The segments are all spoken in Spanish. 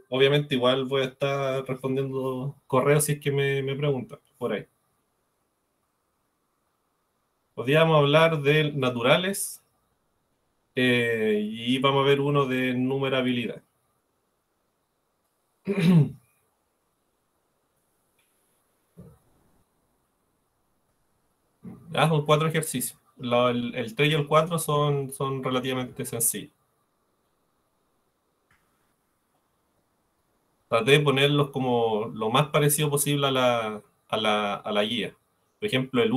obviamente igual voy a estar respondiendo correos si es que me preguntan por ahí. Podríamos hablar de naturales y vamos a ver uno de numerabilidad. Son 4 ejercicios. El 3 y el 4 son relativamente sencillos. Traté de ponerlos como lo más parecido posible a la guía. Por ejemplo, en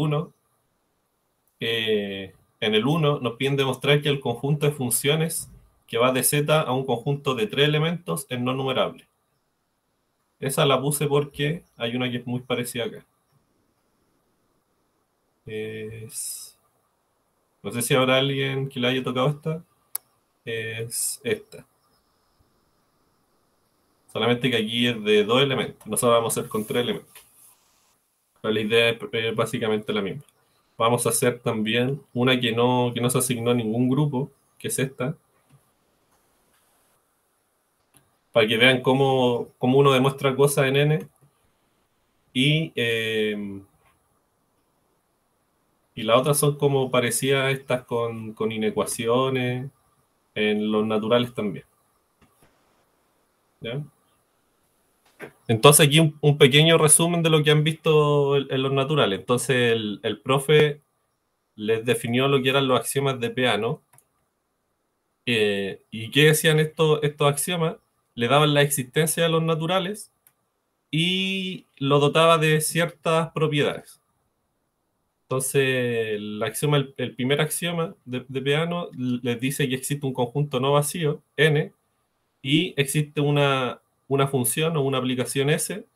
el uno nos piden demostrar que el conjunto de funciones que va de z a un conjunto de 3 elementos es no numerable. Esa la puse porque hay una que es muy parecida acá. No sé si habrá alguien que le haya tocado esta. Es esta. Solamente que aquí es de 2 elementos. Nosotros vamos a hacer con 3 elementos. Pero la idea es básicamente la misma. Vamos a hacer también una que no se asignó a ningún grupo, que es esta, para que vean cómo uno demuestra cosas en N y, y las otras son como parecidas a estas con inecuaciones, en los naturales también. ¿Ya? Entonces aquí un pequeño resumen de lo que han visto en los naturales. Entonces el profe les definió lo que eran los axiomas de Peano. ¿Y qué decían estos axiomas? Le daban la existencia de los naturales y lo dotaba de ciertas propiedades. Entonces, el primer axioma de Peano les dice que existe un conjunto no vacío, N, y existe una función o una aplicación S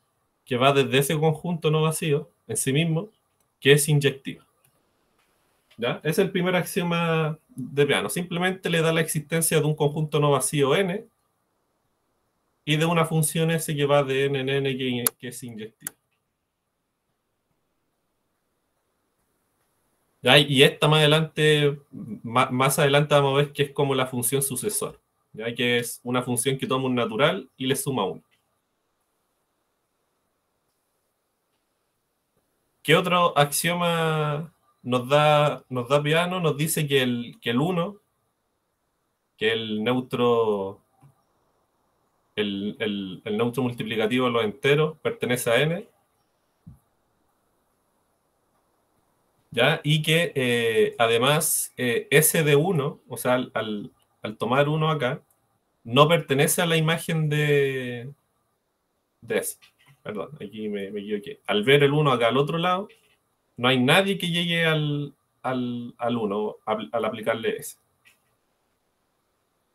que va desde ese conjunto no vacío en sí mismo, que es inyectiva. ¿Ya? Es el primer axioma de Peano. Simplemente le da la existencia de un conjunto no vacío N y de una función S que va de N en N que es inyectiva. ¿Ya? Y esta más adelante vamos a ver que es como la función sucesor, ¿ya? Que es una función que toma un natural y le suma uno. ¿Qué otro axioma nos da Peano? Nos dice que el 1, que el neutro multiplicativo de los enteros, pertenece a N, ¿ya? Y que además S de 1, o sea, al tomar 1 acá, no pertenece a la imagen de S. Perdón, aquí me equivoqué. Al ver el 1 acá al otro lado, no hay nadie que llegue al 1 al aplicarle S.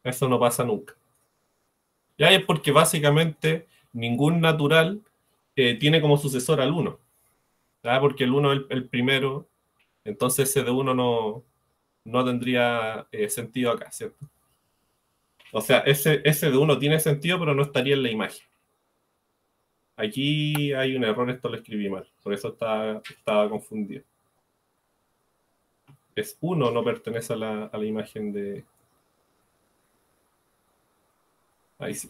Eso no pasa nunca. Ya es porque básicamente ningún natural tiene como sucesor al 1. ¿Ya? Porque el 1 es el primero, entonces ese de 1 no tendría sentido acá, ¿cierto? O sea, ese de 1 tiene sentido, pero no estaría en la imagen. Aquí hay un error, esto lo escribí mal, por eso estaba confundido. Es 1, no pertenece a la imagen de... Ahí sí.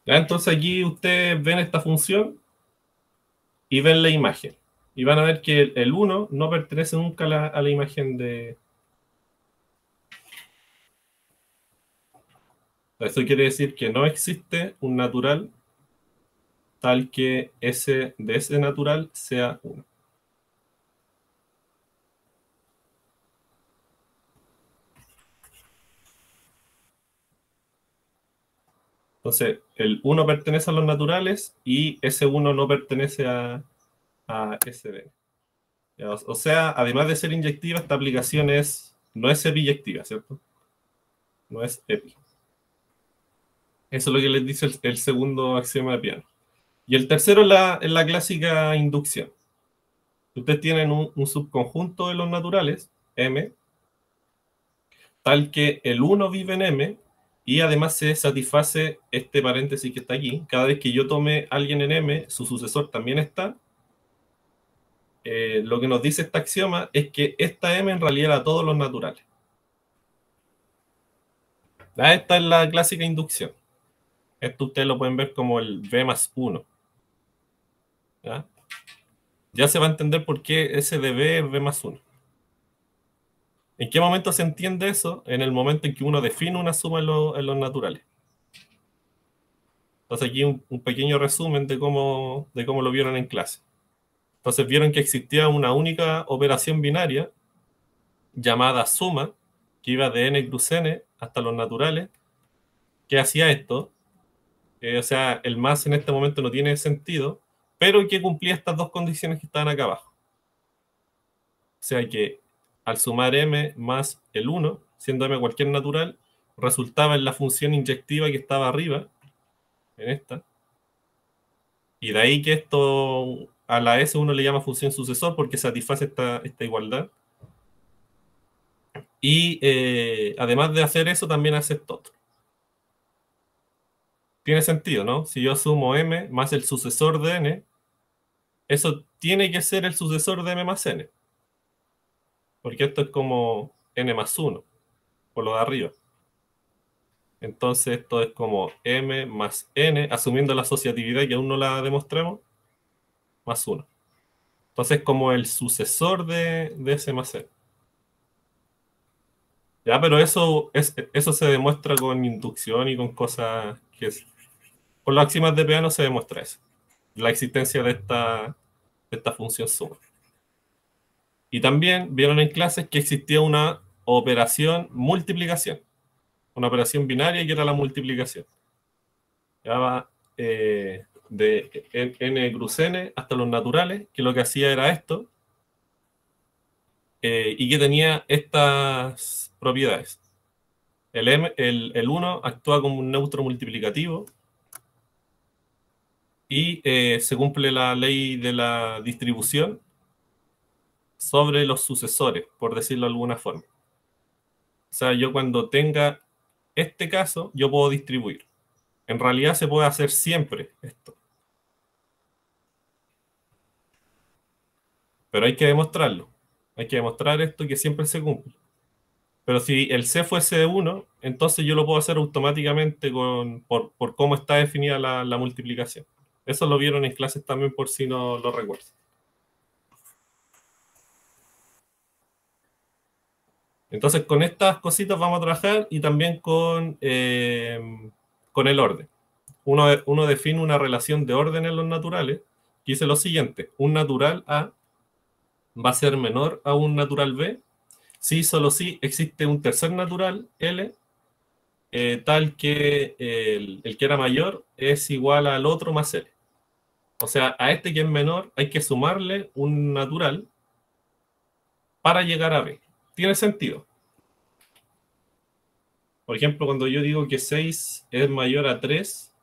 ¿Ya? Entonces aquí ustedes ven esta función y ven la imagen. Y van a ver que el 1 no pertenece nunca a la imagen de... Eso quiere decir que no existe un natural tal que de ese natural sea 1. Entonces, el 1 pertenece a los naturales y ese 1 no pertenece a ese de. O sea, además de ser inyectiva, esta aplicación no es epiyectiva, ¿cierto? No es epi. Eso es lo que les dice el segundo axioma de Peano. Y el tercero es la clásica inducción. Ustedes tienen un subconjunto de los naturales, M, tal que el 1 vive en M y además se satisface este paréntesis que está aquí. Cada vez que yo tome a alguien en M, su sucesor también está. Lo que nos dice este axioma es que esta M en realidad era todos los naturales. Esta es la clásica inducción. Esto ustedes lo pueden ver como el b más 1. ¿Ya? Ya se va a entender por qué ese de b es b más 1. ¿En qué momento se entiende eso? En el momento en que uno define una suma en los naturales. Entonces aquí un pequeño resumen de cómo lo vieron en clase. Entonces vieron que existía una única operación binaria llamada suma, que iba de n cruz n hasta los naturales, que hacía esto. O sea, el más en este momento no tiene sentido, pero que cumplía estas dos condiciones que estaban acá abajo. O sea que al sumar m más el 1, siendo m cualquier natural, resultaba en la función inyectiva que estaba arriba, en esta. Y de ahí que esto a la S uno le llama función sucesor porque satisface esta igualdad. Y además de hacer eso, también hace esto otro. Tiene sentido, ¿no? Si yo sumo m más el sucesor de n, eso tiene que ser el sucesor de m más n. Porque esto es como n más 1, por lo de arriba. Entonces esto es como m más n, asumiendo la asociatividad que aún no la demostramos, más 1. Entonces es como el sucesor de ese más n. Ya, pero eso se demuestra con inducción y con cosas que con las axiomas de PA no se demuestra eso. La existencia de esta función suma. Y también vieron en clases que existía una operación multiplicación. Una operación binaria que era la multiplicación. Ya va de n cruz n hasta los naturales, que lo que hacía era esto, y que tenía estas propiedades. El 1 actúa como un neutro multiplicativo y se cumple la ley de la distribución sobre los sucesores, por decirlo de alguna forma. O sea, yo cuando tenga este caso, yo puedo distribuir. En realidad se puede hacer siempre esto, pero hay que demostrarlo. Hay que demostrar esto que siempre se cumple. Pero si el C fuese 1, entonces yo lo puedo hacer automáticamente por cómo está definida la multiplicación. Eso lo vieron en clases también por si no lo recuerdan. Entonces con estas cositas vamos a trabajar y también con el orden. Uno define una relación de orden en los naturales que dice lo siguiente: un natural A va a ser menor a un natural B si solo si existe un tercer natural L tal que el que era mayor es igual al otro más L. O sea, a este que es menor hay que sumarle un natural para llegar a B. ¿Tiene sentido? Por ejemplo, cuando yo digo que 6 es mayor a 3,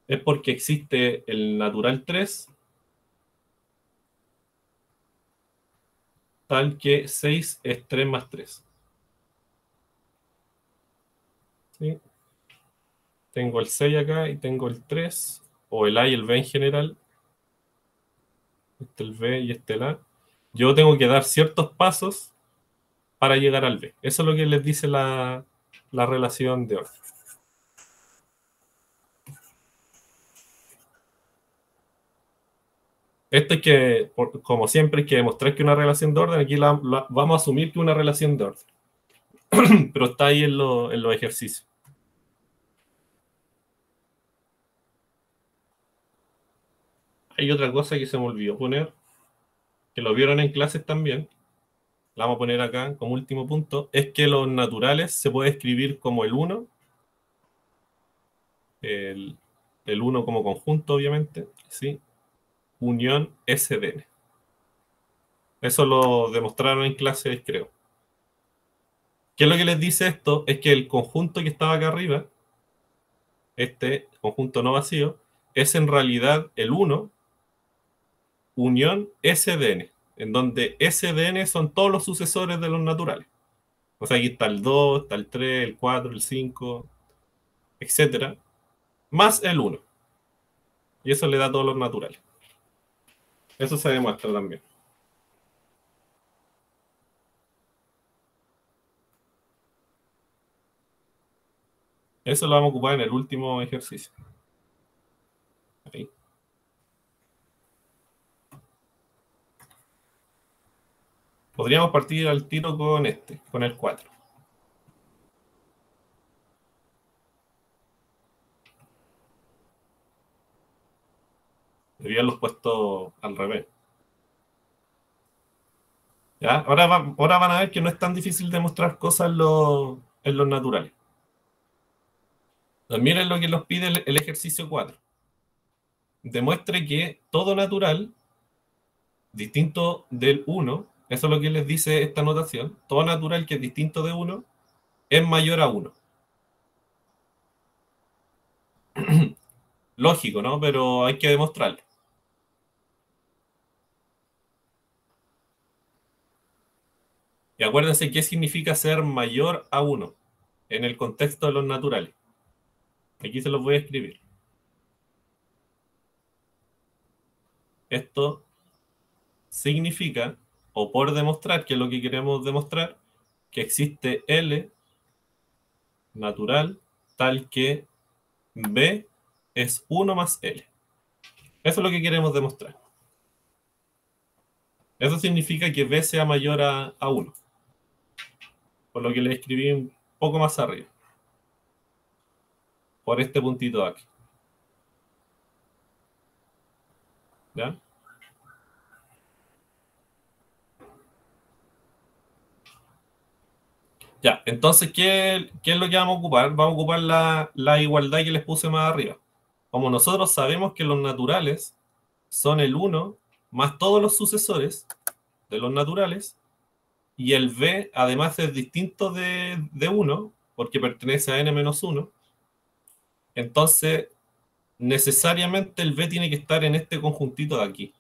es porque existe el natural 3 tal que 6 es 3 más 3. ¿Sí? Tengo el 6 acá y tengo el 3, o el A y el B en general. Este el B y este el A. Yo tengo que dar ciertos pasos para llegar al B. Eso es lo que les dice la relación de orden. Esto es que, como siempre, hay que demostrar que una relación de orden, aquí vamos a asumir que una relación de orden, pero está ahí en los ejercicios. Hay otra cosa que se me olvidó poner, que lo vieron en clases también, la vamos a poner acá como último punto, es que los naturales se puede escribir como el 1, el, el 1 como conjunto, obviamente, ¿sí? Unión SDN. Eso lo demostraron en clases, creo. ¿Qué es lo que les dice esto? Es que el conjunto que estaba acá arriba, este conjunto no vacío, es en realidad el 1 unión SDN, en donde SDN son todos los sucesores de los naturales. O sea, aquí está el 2, está el 3, el 4, el 5, etcétera, más el 1. Y eso le da todos los naturales. Eso se demuestra también. Eso lo vamos a ocupar en el último ejercicio. Ahí. Podríamos partir al tiro con con el 4. Debía haberlos puesto al revés. ¿Ya? Ahora van a ver que no es tan difícil demostrar cosas en los naturales. Entonces, miren lo que nos pide el ejercicio 4. Demuestre que todo natural, distinto del uno, eso es lo que les dice esta notación, todo natural que es distinto de uno, es mayor a uno. Lógico, ¿no? Pero hay que demostrarlo. Y acuérdense qué significa ser mayor a uno en el contexto de los naturales. Aquí se los voy a escribir. Esto significa, o por demostrar, que es lo que queremos demostrar, que existe L natural tal que B es 1 más L. Eso es lo que queremos demostrar. Eso significa que B sea mayor a 1. Por lo que le escribí un poco más arriba. Por este puntito de aquí. ¿Ya? Ya, entonces, ¿qué es lo que vamos a ocupar? Vamos a ocupar la igualdad que les puse más arriba. Como nosotros sabemos que los naturales son el uno más todos los sucesores de los naturales, y el b además es distinto de 1, porque pertenece a n-1, entonces necesariamente el b tiene que estar en este conjuntito de aquí.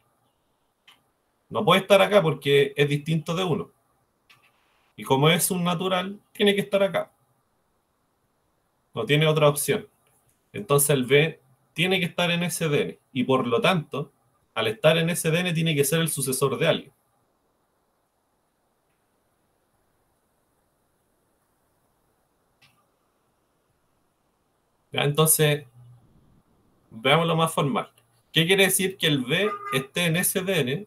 No puede estar acá porque es distinto de 1. Y como es un natural, tiene que estar acá. No tiene otra opción. Entonces el b tiene que estar en SDN. Y por lo tanto, al estar en SDN tiene que ser el sucesor de alguien. ¿Ya? Entonces, veámoslo más formal. ¿Qué quiere decir que el B esté en SDN?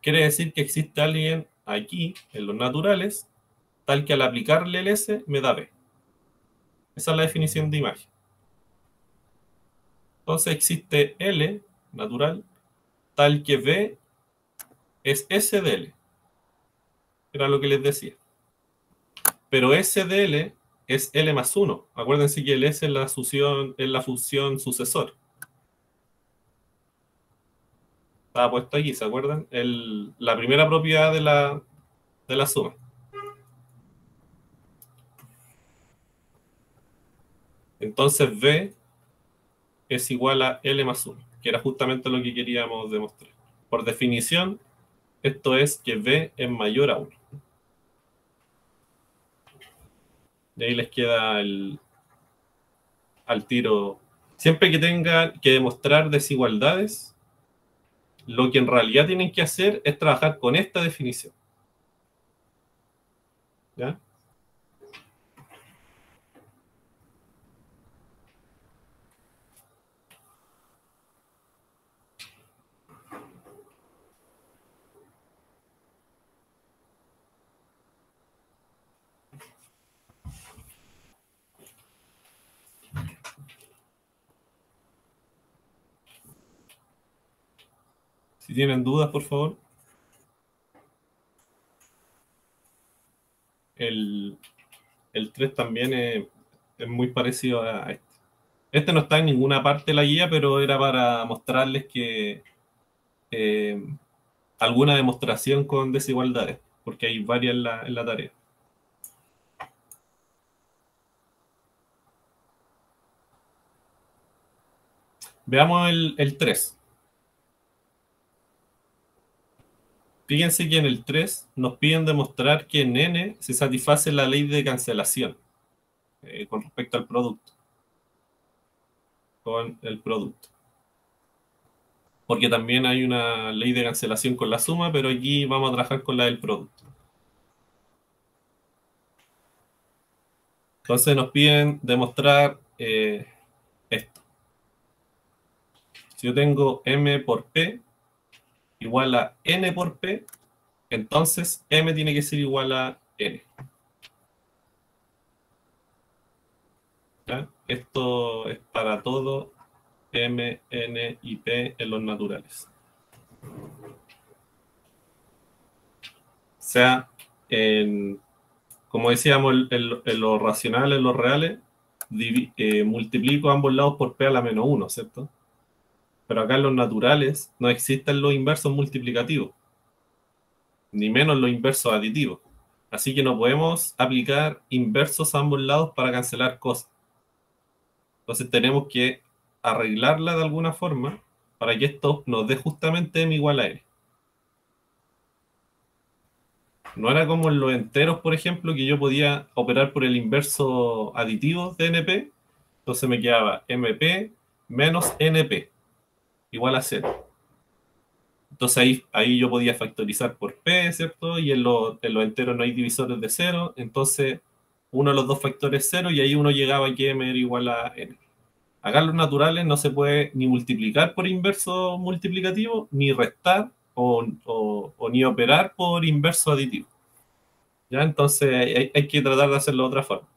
Quiere decir que existe alguien aquí, en los naturales, tal que al aplicarle el S me da B. Esa es la definición de imagen. Entonces existe L, natural, tal que B es S de L. Era lo que les decía. Pero S de L es L más 1. Acuérdense que el S es la función sucesor. Estaba puesto aquí, ¿se acuerdan? La primera propiedad de la suma. Entonces B es igual a L más 1, que era justamente lo que queríamos demostrar. Por definición, esto es que B es mayor a 1. Y ahí les queda al tiro. Siempre que tengan que demostrar desigualdades, lo que en realidad tienen que hacer es trabajar con esta definición. ¿Ya? Si tienen dudas, por favor. El, el 3 también es muy parecido a este. Este no está en ninguna parte de la guía, pero era para mostrarles que eh, alguna demostración con desigualdades, porque hay varias en la tarea. Veamos el 3. Fíjense que en el 3 nos piden demostrar que en n se satisface la ley de cancelación con respecto al producto. Con el producto. Porque también hay una ley de cancelación con la suma, pero aquí vamos a trabajar con la del producto. Entonces nos piden demostrar esto. Si yo tengo m por p igual a n por p, entonces m tiene que ser igual a n. ¿Ya? Esto es para todo m, n y p en los naturales. O sea, como decíamos, en lo racional, en los reales, multiplico ambos lados por p a la menos 1, ¿cierto? Pero acá en los naturales no existen los inversos multiplicativos, ni menos los inversos aditivos. Así que no podemos aplicar inversos a ambos lados para cancelar cosas. Entonces tenemos que arreglarla de alguna forma para que esto nos dé justamente m igual a n. No era como en los enteros, por ejemplo, que yo podía operar por el inverso aditivo de NP. Entonces me quedaba MP menos NP igual a 0. Entonces ahí yo podía factorizar por P, ¿cierto? Y en los enteros no hay divisores de 0. Entonces uno de los dos factores es 0 y ahí uno llegaba a que M era igual a N. Acá en los naturales no se puede ni multiplicar por inverso multiplicativo, ni restar o ni operar por inverso aditivo. ¿Ya? Entonces hay que tratar de hacerlo de otra forma.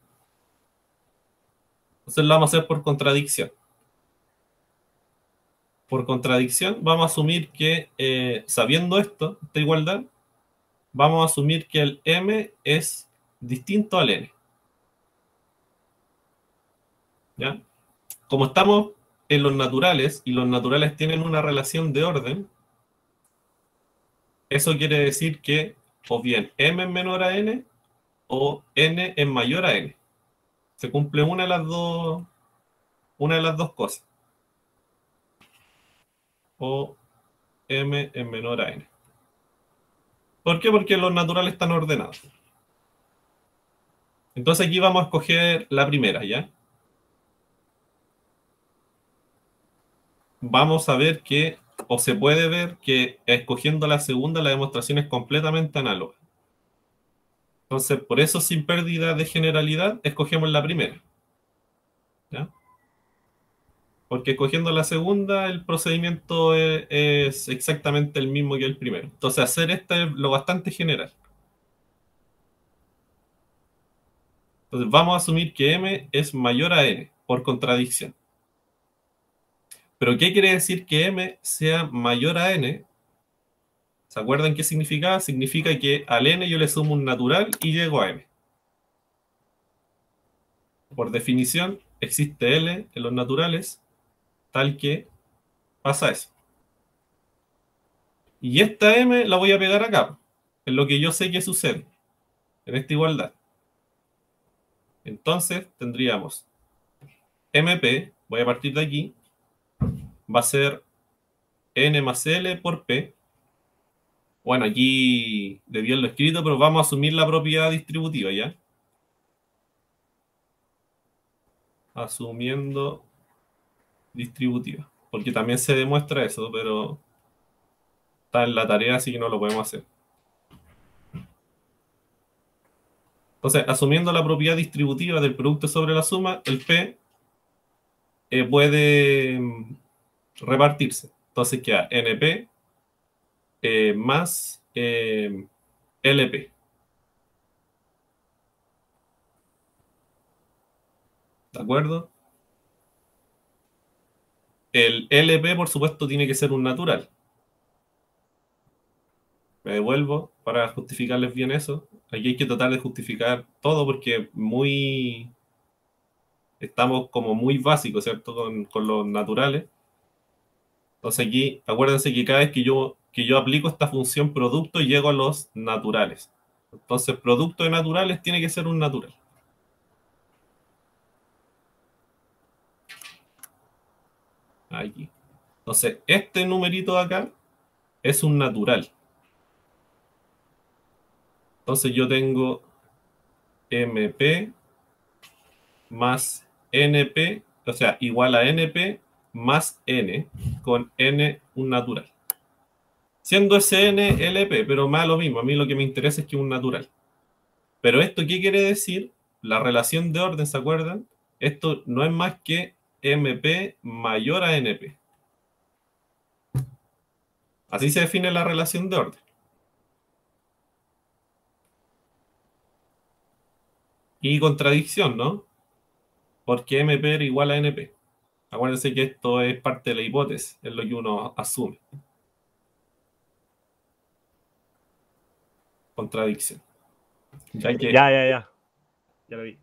Entonces lo vamos a hacer por contradicción. Por contradicción vamos a asumir que, sabiendo esto, esta igualdad, vamos a asumir que el m es distinto al n. ¿Ya? Como estamos en los naturales, y los naturales tienen una relación de orden, eso quiere decir que o bien m es menor a n, o n es mayor a n. Se cumple una de las dos cosas. O m es menor a n. ¿Por qué? Porque los naturales están ordenados. Entonces aquí vamos a escoger la primera, ¿ya? Vamos a ver que, o se puede ver que escogiendo la segunda, la demostración es completamente análoga. Entonces, por eso, sin pérdida de generalidad, escogemos la primera, ¿ya? Porque escogiendo la segunda, el procedimiento es exactamente el mismo que el primero. Entonces, hacer esta es lo bastante general. Entonces, vamos a asumir que m es mayor a n, por contradicción. ¿Pero qué quiere decir que m sea mayor a n? ¿Se acuerdan qué significaba? Significa que al n yo le sumo un natural y llego a m. Por definición, existe L en los naturales, tal que pasa eso. Y esta M la voy a pegar acá, en lo que yo sé que sucede, en esta igualdad. Entonces tendríamos MP, voy a partir de aquí, va a ser N más L por P. Bueno, aquí debí haberlo escrito, pero vamos a asumir la propiedad distributiva, ¿ya? Asumiendo distributiva. Porque también se demuestra eso, pero está en la tarea, así que no lo podemos hacer. Entonces, asumiendo la propiedad distributiva del producto sobre la suma, el P puede repartirse. Entonces queda NP más LP. ¿De acuerdo? El LP, por supuesto, tiene que ser un natural. Me devuelvo para justificarles bien eso. Aquí hay que tratar de justificar todo porque estamos como muy básicos, ¿cierto? Con los naturales. Entonces aquí, acuérdense que cada vez que yo aplico esta función producto, llego a los naturales. Entonces, producto de naturales tiene que ser un natural. Aquí. Entonces, este numerito de acá es un natural. Entonces yo tengo MP más NP, o sea, igual a NP más N, con N un natural. Siendo ese N LP, pero más lo mismo, a mí lo que me interesa es que es un natural. Pero esto, ¿qué quiere decir? La relación de orden, ¿se acuerdan? Esto no es más que MP mayor a NP. Así se define la relación de orden. Y contradicción, ¿no? Porque MP era igual a NP. Acuérdense que esto es parte de la hipótesis, es lo que uno asume. Contradicción. Ya que, Ya lo vi.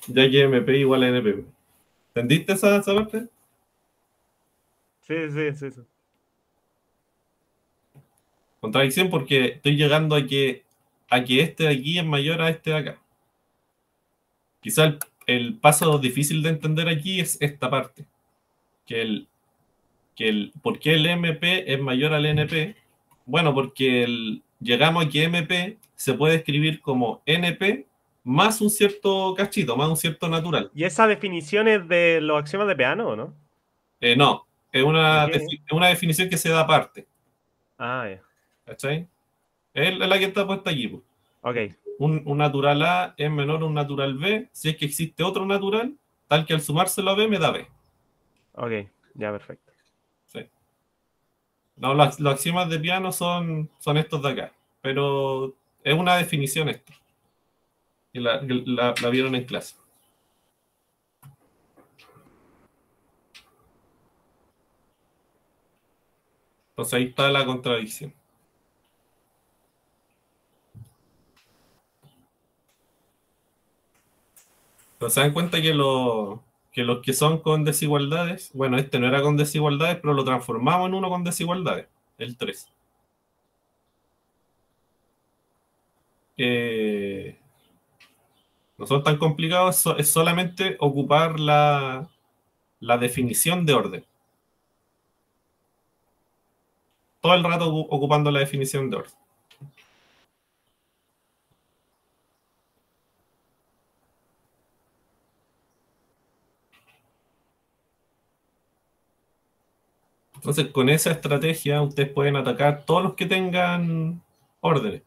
ya que MP igual a NP. ¿Entendiste esa parte? Sí. Contradicción porque estoy llegando a que este de aquí es mayor a este de acá. Quizá el paso difícil de entender aquí es esta parte. ¿Por qué el MP es mayor al NP? Bueno, porque llegamos a que MP se puede escribir como NP más un cierto cachito, más un cierto natural. ¿Y esa definición es de los axiomas de Peano, o no? No, es ¿De una, qué? es una definición que se da aparte. Ah, ya. ¿Cachai? Es la que está puesta aquí, pues. Ok, Un natural A es menor a un natural B si es que existe otro natural, tal que al sumárselo a B me da B. ok, ya, perfecto. Sí. No, los axiomas de piano son estos de acá, pero es una definición esto, y la vieron en clase. Entonces ahí está la contradicción. Pero se dan cuenta que los que son con desigualdades, bueno, este no era con desigualdades, pero lo transformamos en uno con desigualdades, el 3. No son tan complicados, es solamente ocupar la definición de orden. Todo el rato ocupando la definición de orden. Entonces, con esa estrategia, ustedes pueden atacar todos los que tengan órdenes.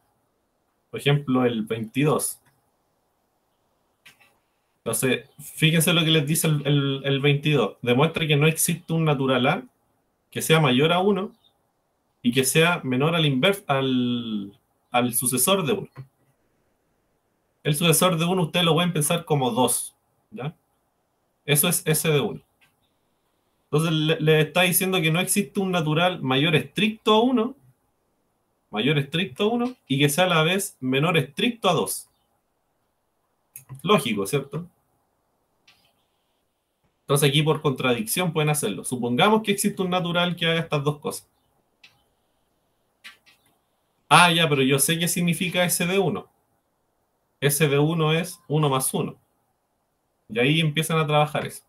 Por ejemplo, el 22. Entonces, fíjense lo que les dice el 22. Demuestra que no existe un natural A que sea mayor a 1 y que sea menor al sucesor de 1. El sucesor de 1 ustedes lo pueden pensar como 2. ¿Ya? Eso es S de 1. Entonces, le está diciendo que no existe un natural mayor estricto a 1, y que sea a la vez menor estricto a 2. Lógico, ¿cierto? Entonces aquí por contradicción pueden hacerlo. Supongamos que existe un natural que haga estas dos cosas. Ah, ya, pero yo sé qué significa S de 1. S de 1 es 1 más 1. Y ahí empiezan a trabajar eso.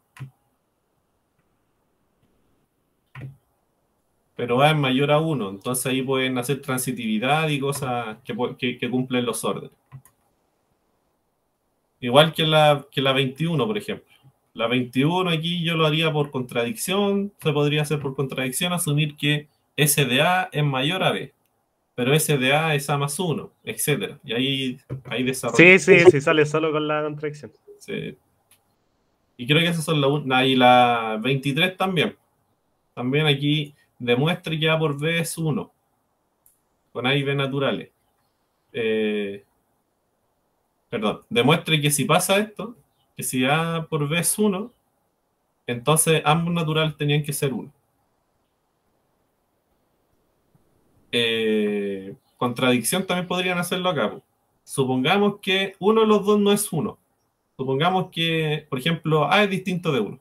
Pero A es mayor a 1, entonces ahí pueden hacer transitividad y cosas que cumplen los órdenes. Igual que la 21, por ejemplo. La 21 aquí yo lo haría por contradicción, se podría hacer por contradicción, asumir que S de A es mayor a B, pero S de A es A más 1, etcétera. Y ahí desarrollo. Sí, sale solo con la contradicción. Sí. Y creo que esas son y la 23 también. También aquí demuestre que A por B es 1, con A y B naturales. Eh, Perdón, demuestre que si pasa esto, que si A por B es 1, entonces ambos naturales tenían que ser 1. Contradicción también podrían hacerlo acá, po. Supongamos que uno de los dos no es 1. Supongamos que, por ejemplo, A es distinto de 1.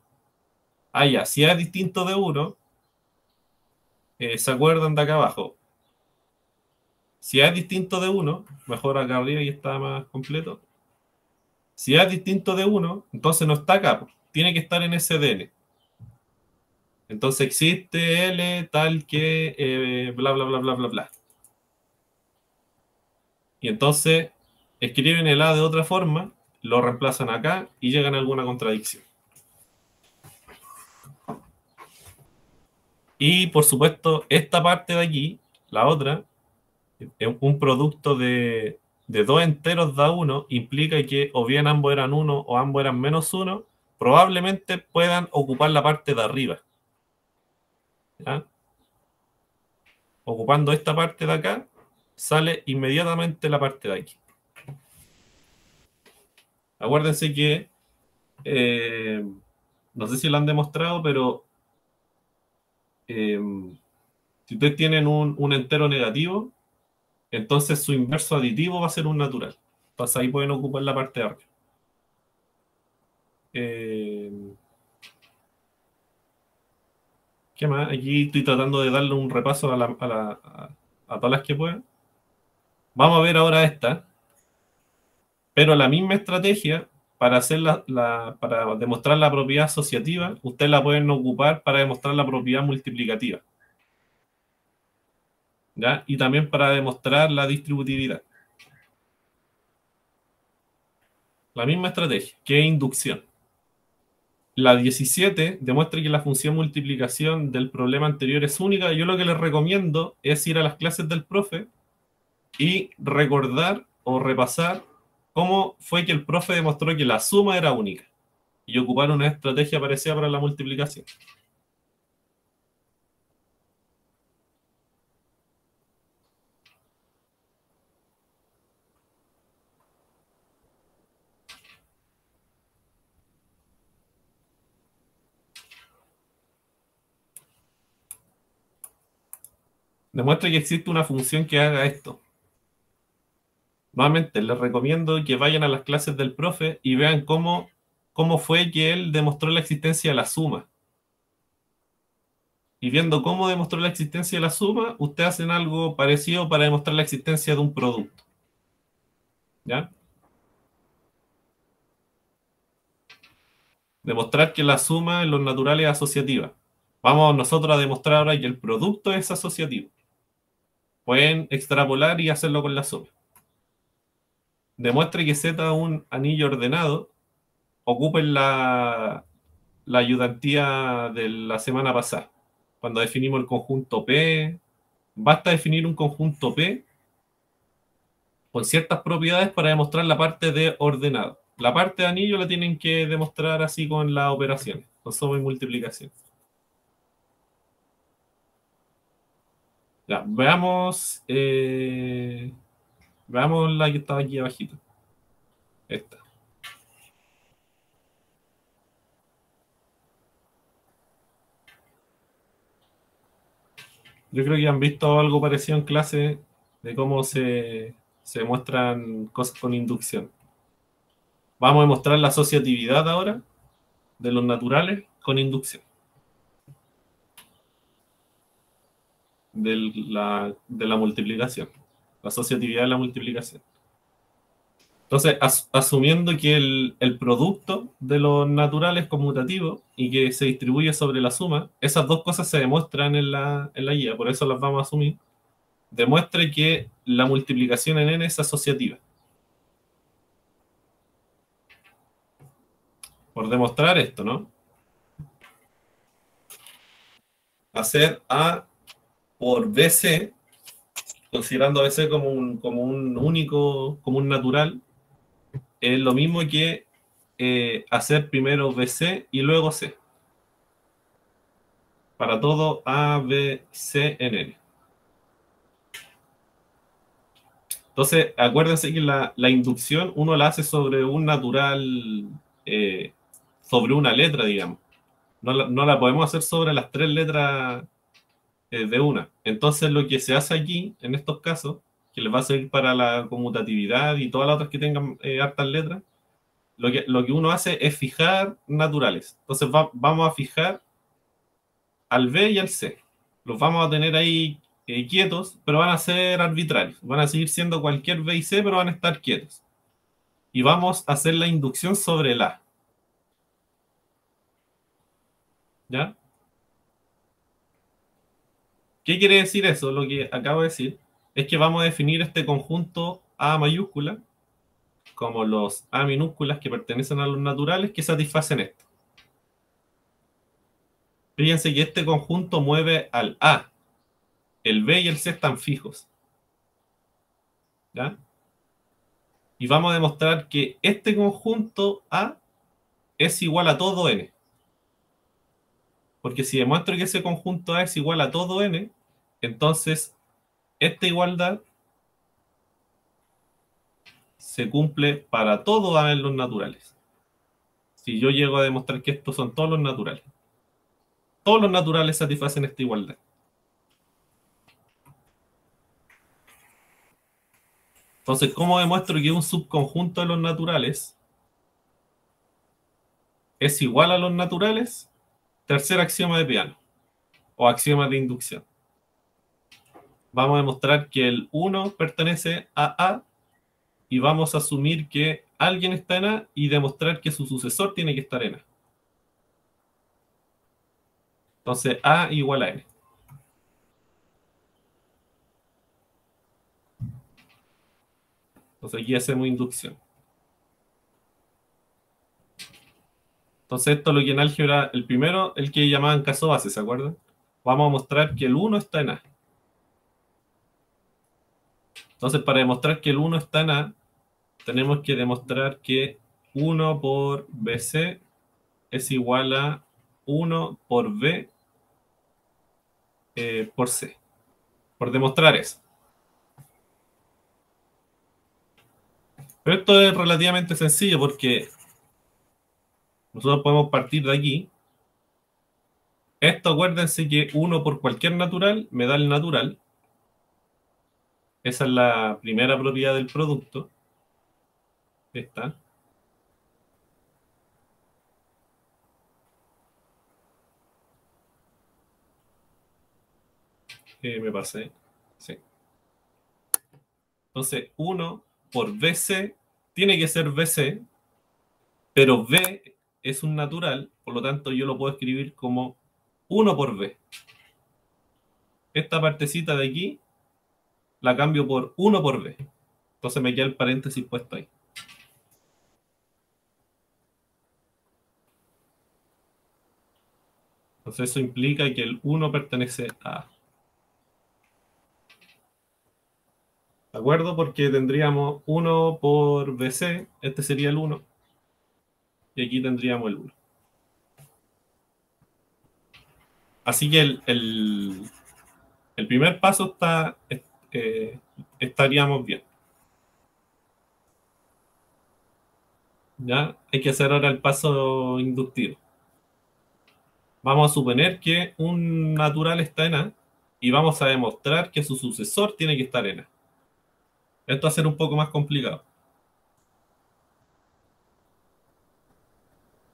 Ah, ya, si A es distinto de 1, ¿se acuerdan de acá abajo? Si A es distinto de 1, mejor acá arriba y está más completo. Si A es distinto de 1, entonces no está acá, po. Tiene que estar en SDN. Entonces existe L tal que bla, bla, bla, bla, bla, bla. Y entonces escriben el A de otra forma, lo reemplazan acá y llegan a alguna contradicción. Y por supuesto, esta parte de aquí, la otra, un producto de dos enteros da 1, implica que o bien ambos eran 1 o ambos eran menos 1, probablemente puedan ocupar la parte de arriba. ¿Ya? Ocupando esta parte de acá, sale inmediatamente la parte de aquí. Acuérdense que, no sé si lo han demostrado, pero si ustedes tienen un entero negativo, entonces su inverso aditivo va a ser un natural. Entonces ahí pueden ocupar la parte de arriba. ¿Qué más? Aquí estoy tratando de darle un repaso a todas las que puedan. Vamos a ver ahora esta, pero la misma estrategia para para demostrar la propiedad asociativa, ustedes la pueden ocupar para demostrar la propiedad multiplicativa. ¿Ya? Y también para demostrar la distributividad. La misma estrategia, que es inducción. La 17 demuestra que la función multiplicación del problema anterior es única. Yo lo que les recomiendo es ir a las clases del profe y recordar o repasar cómo fue que el profe demostró que la suma era única y ocupar una estrategia parecida para la multiplicación. Demuestra que existe una función que haga esto. Nuevamente, les recomiendo que vayan a las clases del profe y vean cómo fue que él demostró la existencia de la suma. Y viendo cómo demostró la existencia de la suma, ustedes hacen algo parecido para demostrar la existencia de un producto. ¿Ya? Demostrar que la suma en los naturales es asociativa. Vamos nosotros a demostrar ahora que el producto es asociativo. Pueden extrapolar y hacerlo con la suma. Demuestre que Z es un anillo ordenado. Ocupen la ayudantía de la semana pasada, cuando definimos el conjunto P. Basta definir un conjunto P con ciertas propiedades para demostrar la parte de ordenado. La parte de anillo la tienen que demostrar así con las operaciones, con suma y multiplicación. Ya, veamos la que estaba aquí abajito. Esta. Yo creo que han visto algo parecido en clase de cómo se muestran cosas con inducción. Vamos a mostrar la asociatividad ahora de los naturales con inducción. De la multiplicación. La asociatividad de la multiplicación. Entonces, asumiendo que el producto de los naturales es conmutativo y que se distribuye sobre la suma, esas dos cosas se demuestran en la guía, por eso las vamos a asumir. Demuestre que la multiplicación en n es asociativa. Por demostrar esto, ¿no? Hacer A por BC, considerando a BC como un único, como un natural, es lo mismo que hacer primero BC y luego C. Para todo A, B, C en N. Entonces, acuérdense que la inducción uno la hace sobre un natural, sobre una letra, digamos. No la podemos hacer sobre las tres letras de una. Entonces, lo que se hace aquí, en estos casos, que les va a servir para la conmutatividad y todas las otras que tengan hartas letras, lo que uno hace es fijar naturales. Entonces, vamos a fijar al B y al C. Los vamos a tener ahí quietos, pero van a ser arbitrarios. Van a seguir siendo cualquier B y C, pero van a estar quietos. Y vamos a hacer la inducción sobre el A. ¿Ya? ¿Qué quiere decir eso? Lo que acabo de decir es que vamos a definir este conjunto A mayúscula como los A minúsculas que pertenecen a los naturales que satisfacen esto. Fíjense que este conjunto mueve al A. El B y el C están fijos. ¿Ya? Y vamos a demostrar que este conjunto A es igual a todo n. Porque si demuestro que ese conjunto A es igual a todo n, entonces esta igualdad se cumple para todo A en los naturales. Si yo llego a demostrar que estos son todos los naturales. Todos los naturales satisfacen esta igualdad. Entonces, ¿cómo demuestro que un subconjunto de los naturales es igual a los naturales? Tercer axioma de Peano, o axioma de inducción. Vamos a demostrar que el 1 pertenece a A, y vamos a asumir que alguien está en A y demostrar que su sucesor tiene que estar en A. Entonces, A igual a N. Entonces, aquí hacemos inducción. Entonces, esto es lo que en álgebra, el primero, el que llamaban caso base, ¿se acuerdan? Vamos a mostrar que el 1 está en A. Entonces, para demostrar que el 1 está en A, tenemos que demostrar que 1 por BC es igual a 1 por B por C. Por demostrar eso. Pero esto es relativamente sencillo porque nosotros podemos partir de aquí. Esto, acuérdense que 1 por cualquier natural me da el natural. Esa es la primera propiedad del producto. Esta. Me pasé. Sí. Entonces, 1 por BC tiene que ser BC, pero B es un natural, por lo tanto yo lo puedo escribir como 1 por B. Esta partecita de aquí la cambio por 1 por B. Entonces me queda el paréntesis puesto ahí. Entonces eso implica que el 1 pertenece a A. ¿De acuerdo? Porque tendríamos 1 por BC, este sería el 1, y aquí tendríamos el 1. Así que el primer paso estaríamos bien. ¿Ya? Hay que hacer ahora el paso inductivo. Vamos a suponer que un natural está en A y vamos a demostrar que su sucesor tiene que estar en A. Esto va a ser un poco más complicado.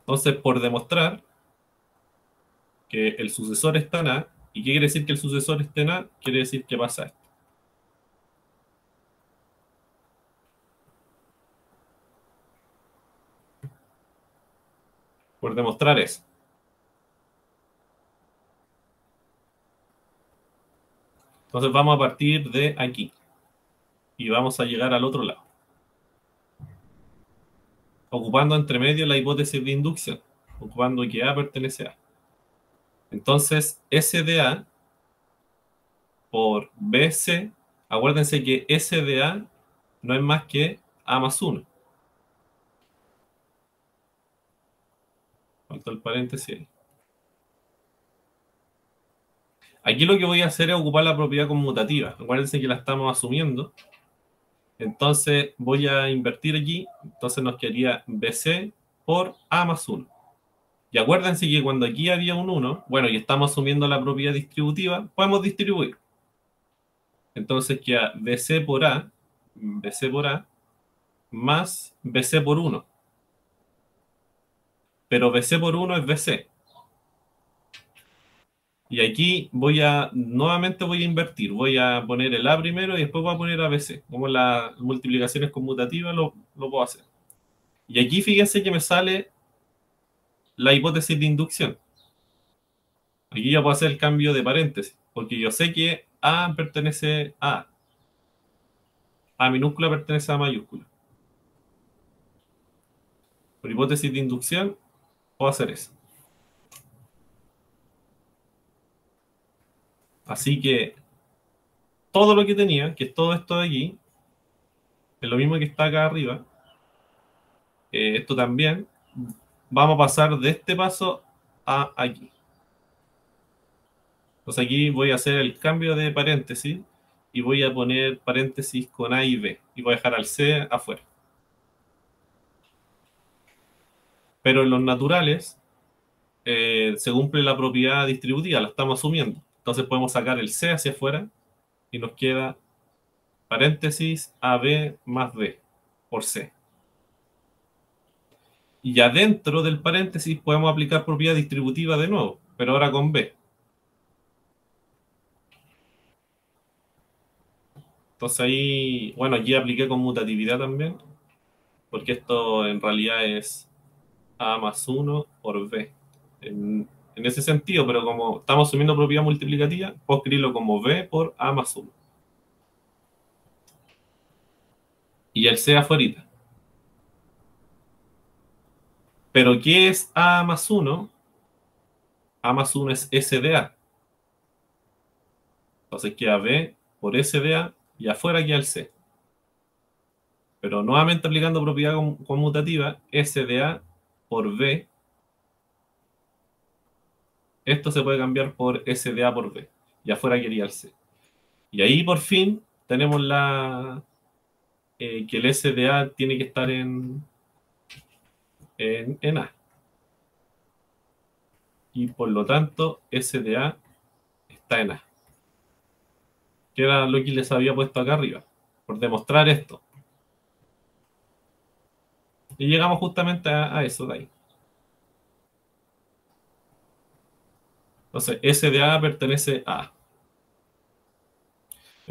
Entonces, por demostrar que el sucesor está en A, ¿y qué quiere decir que el sucesor esté en A? Quiere decir que pasa esto. Por demostrar eso. Entonces vamos a partir de aquí y vamos a llegar al otro lado, ocupando entre medio la hipótesis de inducción, ocupando que A pertenece a A. Entonces, S de A por BC, acuérdense que S de A no es más que A más 1. Falta el paréntesis ahí. Aquí lo que voy a hacer es ocupar la propiedad conmutativa. Acuérdense que la estamos asumiendo. Entonces voy a invertir aquí. Entonces nos quedaría BC por A más 1. Y acuérdense que cuando aquí había un 1, bueno, y estamos asumiendo la propiedad distributiva, podemos distribuir. Entonces queda BC por A más BC por 1. Pero BC por 1 es BC. Y aquí nuevamente voy a invertir. Voy a poner el A primero y después voy a poner ABC. Como las multiplicaciones conmutativas lo puedo hacer. Y aquí fíjense que me sale la hipótesis de inducción. Aquí ya puedo hacer el cambio de paréntesis, porque yo sé que A pertenece a A. A minúscula pertenece a A mayúscula. Por hipótesis de inducción, puedo hacer eso. Así que todo lo que tenía, que es todo esto de aquí, es lo mismo que está acá arriba. Esto también vamos a pasar de este paso a aquí. Entonces aquí voy a hacer el cambio de paréntesis y voy a poner paréntesis con A y B y voy a dejar al C afuera. Pero en los naturales se cumple la propiedad distributiva, la estamos asumiendo. Entonces podemos sacar el C hacia afuera y nos queda paréntesis AB más B por C. Y adentro del paréntesis podemos aplicar propiedad distributiva de nuevo, pero ahora con B. Entonces ahí, bueno, aquí apliqué conmutatividad también, porque esto en realidad es A más 1 por B. En ese sentido, pero como estamos asumiendo propiedad multiplicativa, puedo escribirlo como B por A más 1. Y el C afuera. Pero ¿qué es A más 1? A más 1 es S de A. Entonces queda B por S de A y afuera queda el C. Pero nuevamente aplicando propiedad conmutativa, S de A por B, esto se puede cambiar por S de A por B. Y afuera quería el C. Y ahí por fin tenemos que el S de A tiene que estar en A. Y por lo tanto, S de A está en A. Que era lo que les había puesto acá arriba, por demostrar esto. Y llegamos justamente a eso de ahí. Entonces, S de A pertenece a A.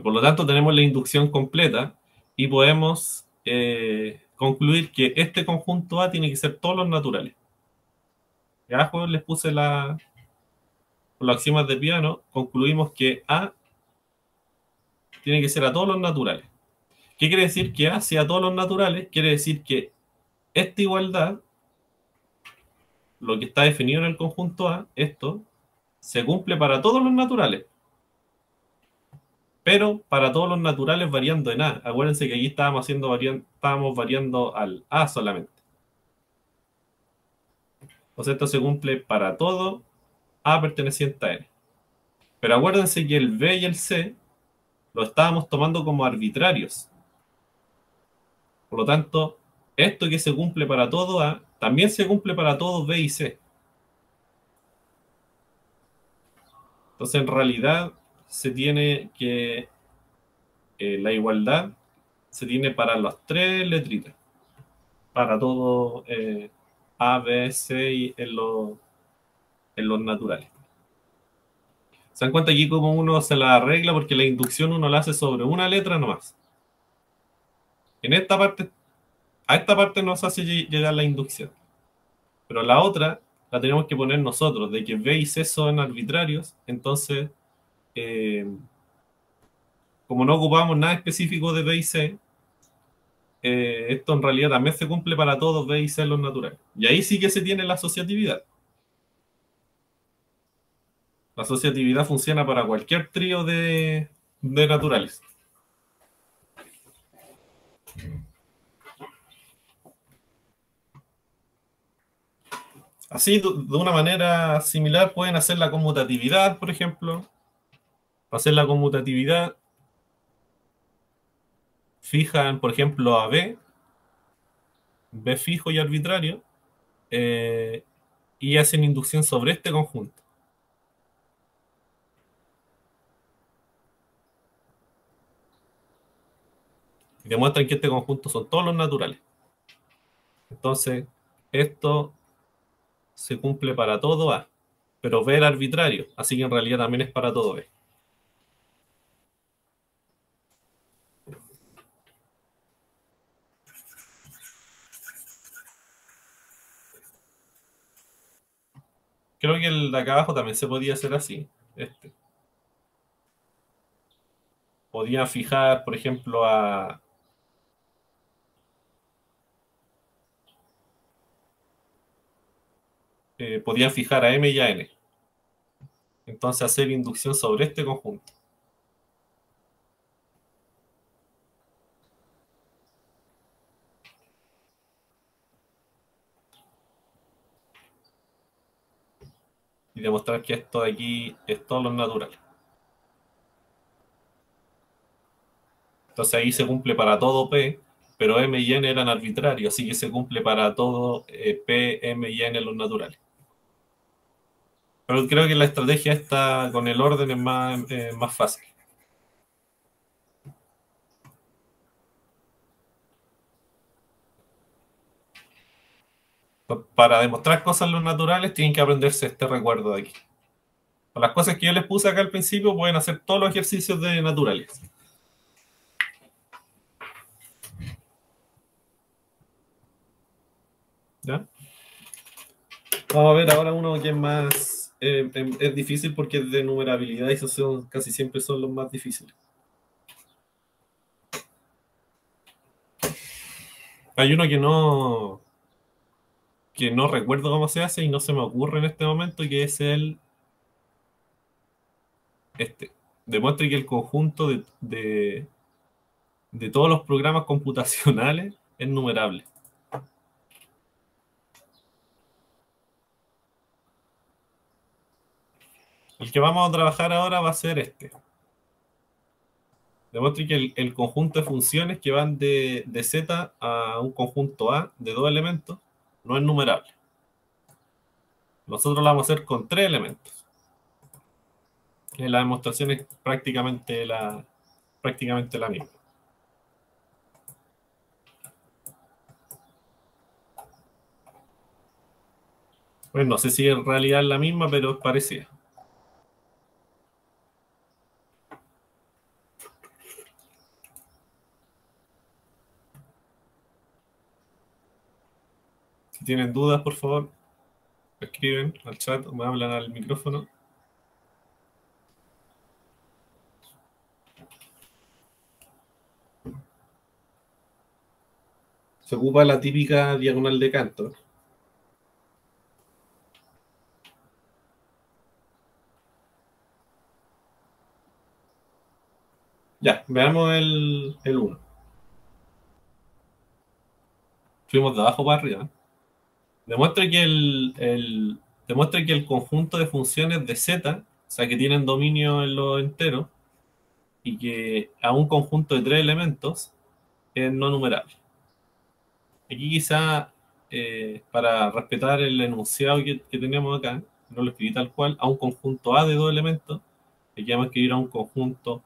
Por lo tanto, tenemos la inducción completa y podemos concluir que este conjunto A tiene que ser todos los naturales. Y abajo les puse por los axiomas de piano, concluimos que A tiene que ser a todos los naturales. ¿Qué quiere decir que A sea a todos los naturales? Quiere decir que esta igualdad, lo que está definido en el conjunto A, esto, se cumple para todos los naturales, pero para todos los naturales variando en A. Acuérdense que aquí estábamos variando al A solamente. Entonces esto se cumple para todo A perteneciente a N. Pero acuérdense que el B y el C lo estábamos tomando como arbitrarios. Por lo tanto, esto que se cumple para todo A, también se cumple para todos B y C. Entonces, en realidad, se tiene que la igualdad se tiene para las tres letritas, para todo A, B, C y en los naturales. Se dan cuenta aquí cómo uno se la arregla porque la inducción uno la hace sobre una letra nomás. En esta parte, a esta parte nos hace llegar la inducción. Pero la otra la tenemos que poner nosotros, de que B y C son arbitrarios, entonces, eh, como no ocupamos nada específico de B y C, esto en realidad también se cumple para todos B y C en los naturales. Y ahí sí que se tiene la asociatividad. La asociatividad funciona para cualquier trío de naturales. Así, de una manera similar, pueden hacer la conmutatividad, por ejemplo. Para hacer la conmutatividad, fijan, por ejemplo, a B fijo y arbitrario, eh, y hacen inducción sobre este conjunto. Y demuestran que este conjunto son todos los naturales. Entonces, esto se cumple para todo A, pero B era arbitrario, así que en realidad también es para todo B. Creo que el de acá abajo también se podía hacer así. Podía fijar, por ejemplo, podían fijar a M y a N. Entonces hacer inducción sobre este conjunto. y demostrar que esto de aquí es todos los naturales. Entonces ahí se cumple para todo P, pero M y N eran arbitrarios, así que se cumple para todo P, M y N los naturales. Pero creo que la estrategia esta con el orden es más fácil. Para demostrar cosas en los naturales tienen que aprenderse este recuerdo de aquí. Las cosas que yo les puse acá al principio pueden hacer todos los ejercicios de naturales. ¿Ya? Vamos a ver ahora uno que es más... es difícil porque es de numerabilidad y esos casi siempre son los más difíciles. Hay uno que no recuerdo cómo se hace y no se me ocurre en este momento, que es este. Demuestre que el conjunto de todos los programas computacionales es numerable. El que vamos a trabajar ahora va a ser este. Demuestre que el conjunto de funciones que van de Z a un conjunto A de dos elementos no es numerable. Nosotros lo vamos a hacer con tres elementos. La demostración es prácticamente la misma. Bueno, no sé si en realidad es la misma, pero es parecida. Si tienen dudas, por favor, escriben al chat o me hablan al micrófono. Se ocupa la típica diagonal de Cantor. Ya, veamos el 1. Fuimos de abajo para arriba. Demuestra que demuestra que el conjunto de funciones de Z, o sea, que tienen dominio en los enteros, y que a un conjunto de tres elementos es no numerable. Aquí quizá, para respetar el enunciado que tenemos acá, no lo escribí tal cual, a un conjunto A de dos elementos, aquí vamos a escribir a un conjunto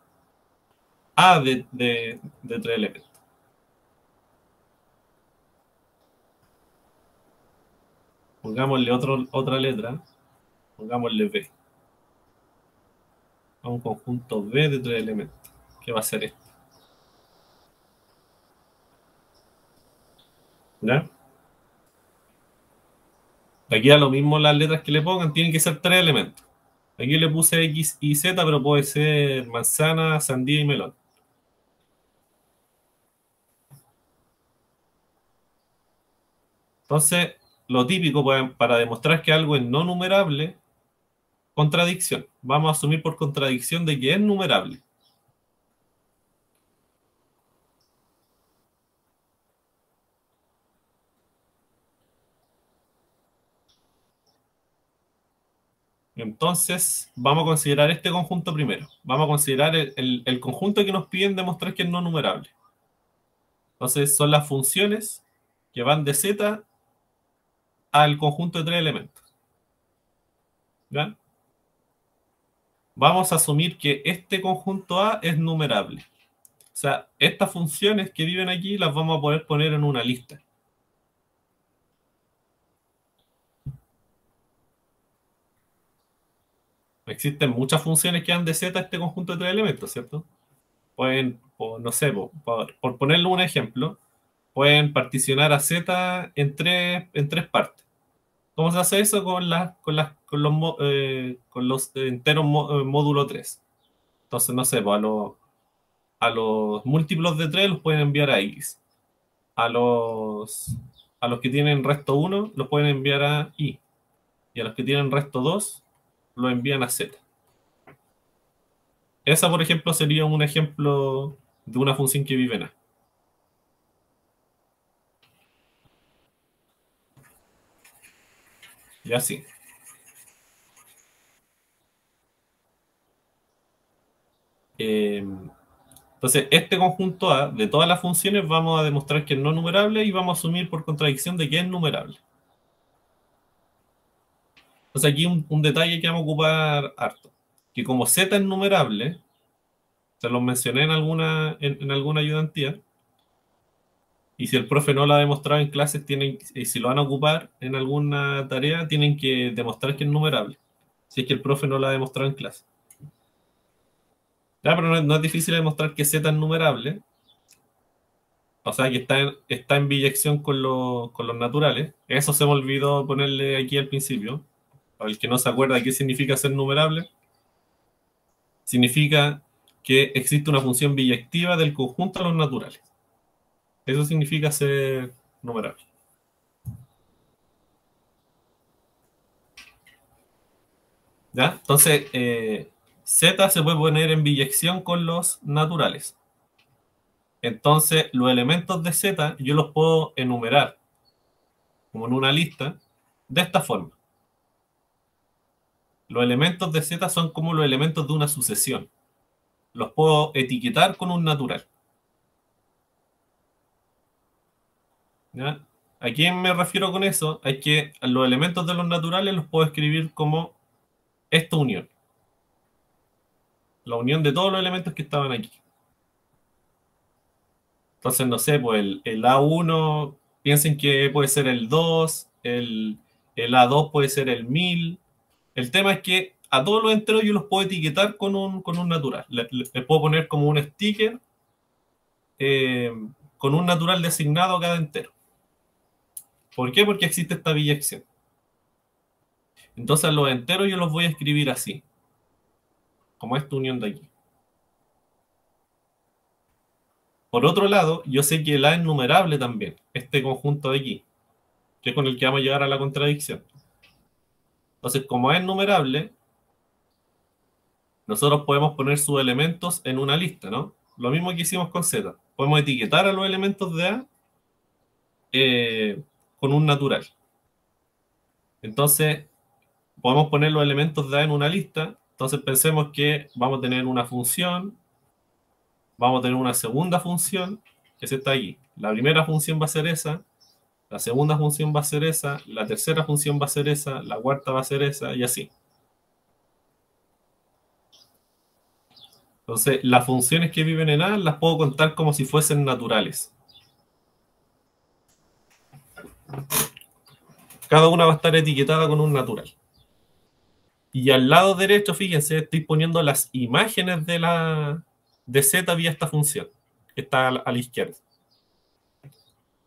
A de tres elementos. Pongámosle otra letra, pongámosle B. A un conjunto B de tres elementos. ¿Qué va a ser esto? ¿Ya? Aquí da lo mismo las letras que le pongan, tienen que ser tres elementos. Aquí le puse X y Z, pero puede ser manzana, sandía y melón. Entonces, lo típico para demostrar que algo es no numerable, contradicción. Vamos a asumir por contradicción de que es numerable. Entonces, vamos a considerar este conjunto primero. Vamos a considerar el conjunto que nos piden demostrar que es no numerable. Entonces, son las funciones que van de Z al conjunto de tres elementos. ¿Ya? Vamos a asumir que este conjunto A es numerable. O sea, estas funciones que viven aquí las vamos a poder poner en una lista. Existen muchas funciones que dan de Z a este conjunto de tres elementos, ¿cierto? Pueden, o no sé, por ponerle un ejemplo, pueden particionar a Z en tres partes. ¿Cómo se hace eso con los enteros módulo 3? Entonces, no sé, pues a los múltiplos de 3 los pueden enviar a X. A a los que tienen resto 1 los pueden enviar a Y. Y a los que tienen resto 2 los envían a Z. Esa, por ejemplo, sería un ejemplo de una función que vive en A. Y así. Entonces, este conjunto A, de todas las funciones, vamos a demostrar que es no numerable y vamos a asumir por contradicción de que es numerable. Entonces, aquí un detalle que vamos a ocupar harto. Que como z es numerable, se los mencioné en alguna ayudantía, y si el profe no lo ha demostrado en clases, y si lo van a ocupar en alguna tarea, tienen que demostrar que es numerable. Si es que el profe no lo ha demostrado en clase. Ya, pero no es difícil demostrar que z es numerable. O sea, que está en biyección con los naturales. Eso se me olvidó ponerle aquí al principio. Para el que no se acuerda qué significa ser numerable, significa que existe una función biyectiva del conjunto de los naturales. Eso significa ser numerable. ¿Ya? Entonces, z se puede poner en biyección con los naturales. Entonces, los elementos de z yo los puedo enumerar como en una lista de esta forma. Los elementos de z son como los elementos de una sucesión. Los puedo etiquetar con un natural. ¿Ya? ¿A quién me refiero con eso? Es que los elementos de los naturales los puedo escribir como esta unión. La unión de todos los elementos que estaban aquí. Entonces, no sé, pues el A1, piensen que puede ser el 2, el A2 puede ser el 1000. El tema es que a todos los enteros yo los puedo etiquetar con un natural. Les puedo poner como un sticker eh, con un natural designado a cada entero. ¿Por qué? Porque existe esta biyección. Entonces, a los enteros yo los voy a escribir así, como esta unión de aquí. Por otro lado, yo sé que el A es numerable también, este conjunto de aquí, que es con el que vamos a llegar a la contradicción. Entonces, como A es numerable, nosotros podemos poner sus elementos en una lista, ¿no? Lo mismo que hicimos con Z. Podemos etiquetar a los elementos de A con un natural. Entonces, podemos poner los elementos de A en una lista. Entonces, pensemos que vamos a tener una función, vamos a tener una segunda función, que es esta aquí. La primera función va a ser esa, la segunda función va a ser esa, la tercera función va a ser esa, la cuarta va a ser esa, y así. Entonces, las funciones que viven en A las puedo contar como si fuesen naturales. Cada una va a estar etiquetada con un natural. Y al lado derecho, fíjense, estoy poniendo las imágenes de Z vía esta función, que está a la izquierda.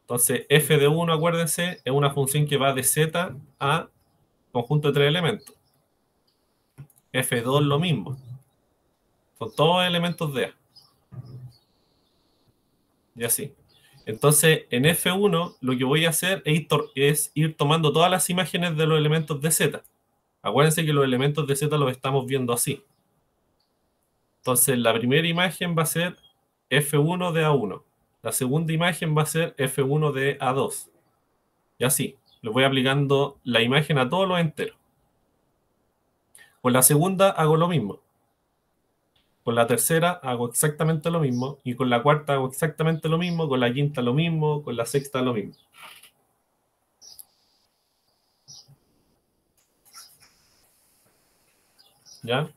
Entonces, f de 1, acuérdense, es una función que va de Z a conjunto de tres elementos. F2 lo mismo. Son todos elementos de A. Y así. Entonces, en F1 lo que voy a hacer es ir tomando todas las imágenes de los elementos de Z. Acuérdense que los elementos de Z los estamos viendo así. Entonces, la primera imagen va a ser F1 de A1. La segunda imagen va a ser F1 de A2. Y así. Le voy aplicando la imagen a todos los enteros. Con la segunda hago lo mismo. Con la tercera hago exactamente lo mismo. Y con la cuarta hago exactamente lo mismo. Con la quinta lo mismo. Con la sexta lo mismo. ¿Ya?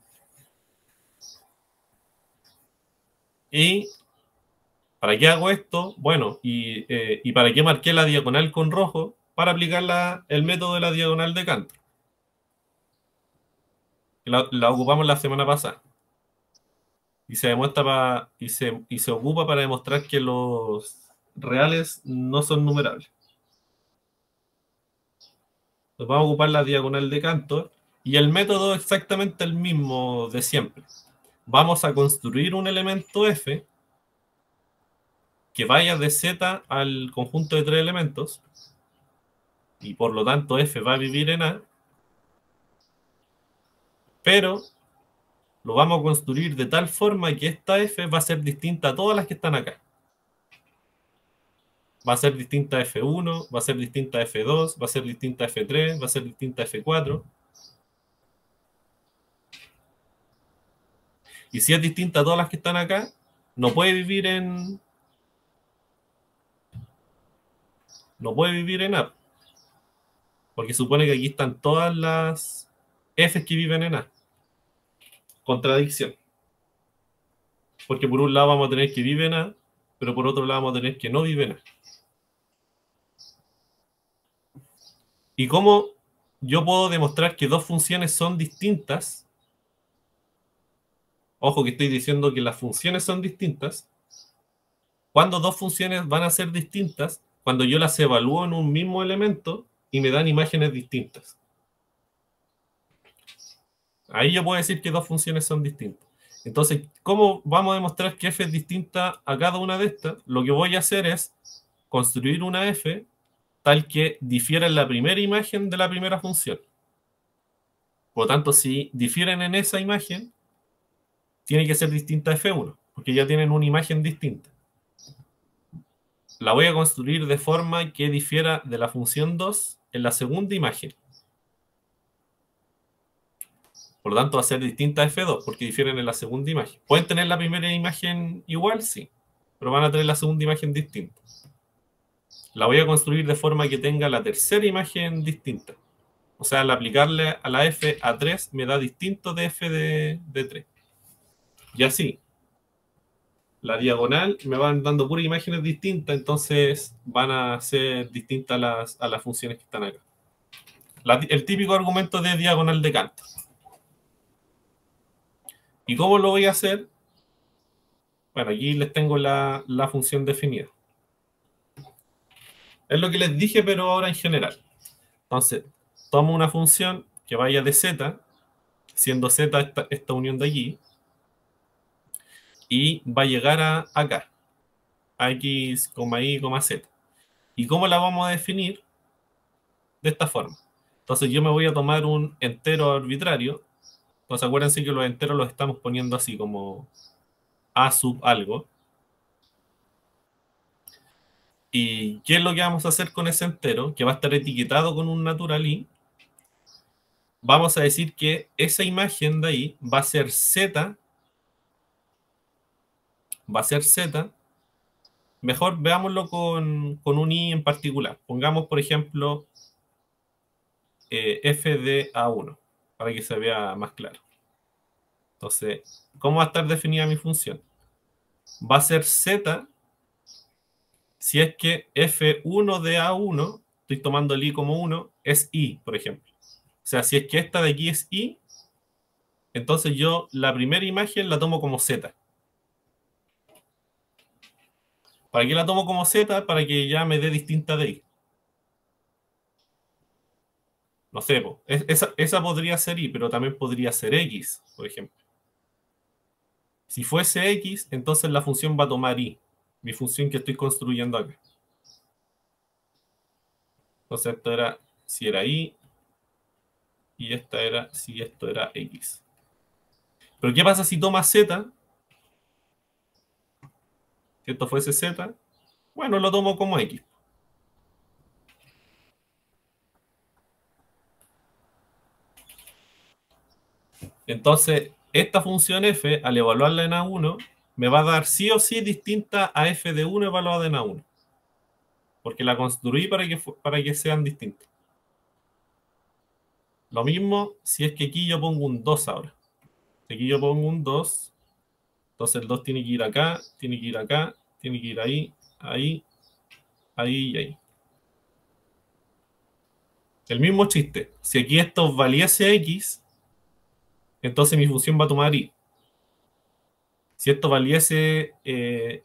Y ¿para qué hago esto? Bueno, y ¿para qué marqué la diagonal con rojo? Para aplicar el método de la diagonal de Cantor. La ocupamos la semana pasada. Y se demuestra y se ocupa para demostrar que los reales no son numerables. Entonces vamos a ocupar la diagonal de Cantor y el método es exactamente el mismo de siempre. Vamos a construir un elemento f que vaya de z al conjunto de tres elementos y por lo tanto f va a vivir en A, pero lo vamos a construir de tal forma que esta f va a ser distinta a todas las que están acá. Va a ser distinta a F1, va a ser distinta a F2, va a ser distinta a F3, va a ser distinta a F4. Y si es distinta a todas las que están acá, no puede vivir en... No puede vivir en A. Porque supone que aquí están todas las Fs que viven en A. Contradicción. Porque por un lado vamos a tener que vive en A, pero por otro lado vamos a tener que no vive en A. ¿Y cómo yo puedo demostrar que dos funciones son distintas? Ojo que estoy diciendo que las funciones son distintas. Cuando dos funciones van a ser distintas, cuando yo las evalúo en un mismo elemento y me dan imágenes distintas. Ahí yo puedo decir que dos funciones son distintas. Entonces, ¿cómo vamos a demostrar que f es distinta a cada una de estas? Lo que voy a hacer es construir una f tal que difiera en la primera imagen de la primera función. Por lo tanto, si difieren en esa imagen, tiene que ser distinta a f1, porque ya tienen una imagen distinta. La voy a construir de forma que difiera de la función 2 en la segunda imagen. Por lo tanto, va a ser distinta a f2, porque difieren en la segunda imagen. ¿Pueden tener la primera imagen igual? Sí, pero van a tener la segunda imagen distinta. La voy a construir de forma que tenga la tercera imagen distinta. O sea, al aplicarle a la f a 3 me da distinto de f de 3. Y así. La diagonal me van dando puras imágenes distintas, entonces van a ser distintas a las funciones que están acá. El típico argumento de diagonal de Cantor. ¿Y cómo lo voy a hacer? Bueno, aquí les tengo la función definida. Es lo que les dije, pero ahora en general. Entonces, tomo una función que vaya de z, siendo z esta unión de aquí, y va a llegar a acá, a x, y, z. ¿Y cómo la vamos a definir? De esta forma. Entonces yo me voy a tomar un entero arbitrario. Entonces acuérdense que los enteros los estamos poniendo así como a sub algo. ¿Y qué es lo que vamos a hacer con ese entero? Que va a estar etiquetado con un natural i. Vamos a decir que esa imagen de ahí va a ser z. Va a ser z. Mejor veámoslo con un i en particular. Pongamos, por ejemplo, f de a1, para que se vea más claro. Entonces, ¿cómo va a estar definida mi función? Va a ser z si es que f1 de a1, estoy tomando el i como 1, es i, por ejemplo. O sea, si es que esta de aquí es i, entonces yo la primera imagen la tomo como z. ¿Para qué la tomo como z? Para que ya me dé distinta de i. No sé, esa podría ser i, pero también podría ser x, por ejemplo. Si fuese x, entonces la función va a tomar i, mi función que estoy construyendo acá. Entonces esto era si era i, y esta era si esto era x. Pero ¿qué pasa si toma z? Si esto fuese z, bueno, lo tomo como x. Entonces, esta función f, al evaluarla en a1, me va a dar sí o sí distinta a f de 1 evaluada en a1. Porque la construí para que sean distintas. Lo mismo si es que aquí yo pongo un 2 ahora. Si aquí yo pongo un 2, entonces el 2 tiene que ir acá, tiene que ir acá, tiene que ir ahí, ahí, ahí y ahí. El mismo chiste. Si aquí esto valiese x, entonces mi función va a tomar i. Si esto valiese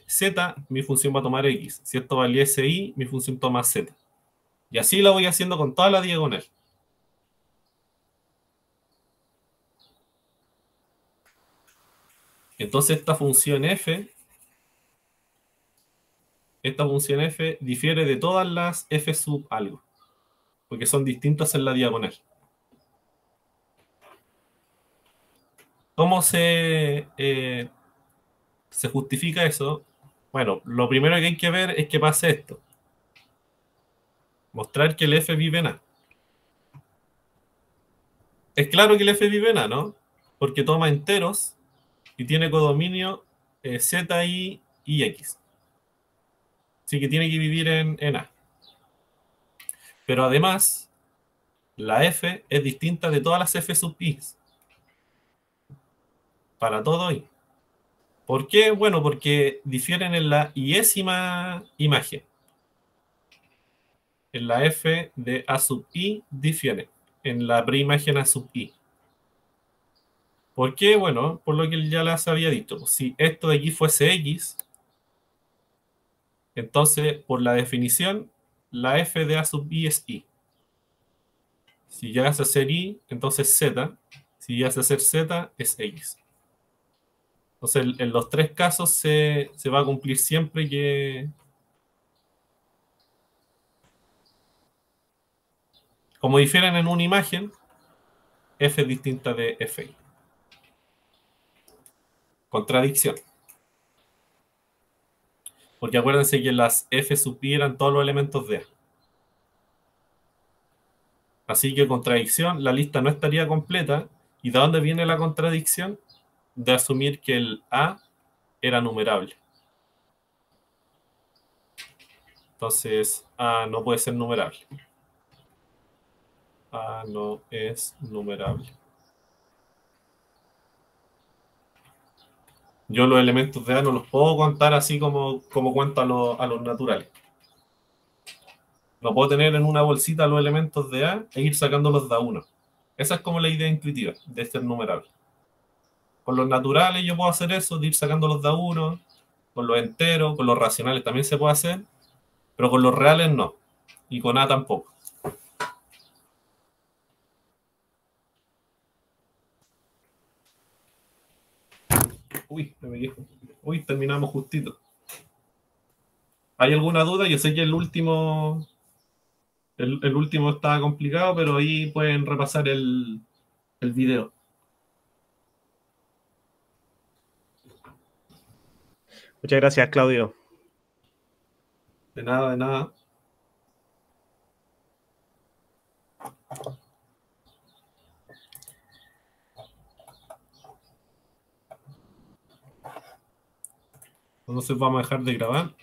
z, mi función va a tomar x. Si esto valiese y, mi función toma z. Y así la voy haciendo con toda la diagonal. Entonces esta función f difiere de todas las f sub algo, porque son distintas en la diagonal. ¿Cómo se justifica eso? Bueno, lo primero que hay que ver es que pase esto. Mostrar que el f vive en A. Es claro que el f vive en A, ¿no? Porque toma enteros y tiene codominio Z y X. Así que tiene que vivir en A. Pero además, la F es distinta de todas las F sub I. Para todo I. ¿Por qué? Bueno, porque difieren en la iésima imagen. En la F de A sub I difiere. En la preimagen A sub I. ¿Por qué? Bueno, por lo que ya les había dicho. Si esto de aquí fuese X, entonces, por la definición, la F de A sub I es I. Si llegase a ser I, entonces Z. Si llegase a ser Z, es X. Entonces, en los tres casos se va a cumplir siempre que... Como difieren en una imagen, F es distinta de Fi. Contradicción. Porque acuérdense que las F sub I eran todos los elementos de A. Así que contradicción, la lista no estaría completa. ¿Y de dónde viene la contradicción? De asumir que el A era numerable. Entonces, A no puede ser numerable. A no es numerable. Yo los elementos de A no los puedo contar así como cuento a los naturales. No puedo tener en una bolsita los elementos de A e ir sacándolos de a uno. Esa es como la idea intuitiva de ser numerable. Con los naturales yo puedo hacer eso, de ir sacándolos de a uno, con los enteros, con los racionales también se puede hacer, pero con los reales no. Y con A tampoco. Uy, me pegué. Uy, terminamos justito. ¿Hay alguna duda? Yo sé que el último estaba complicado, pero ahí pueden repasar el video. Muchas gracias, Claudio. De nada, de nada. Entonces vamos a dejar de grabar.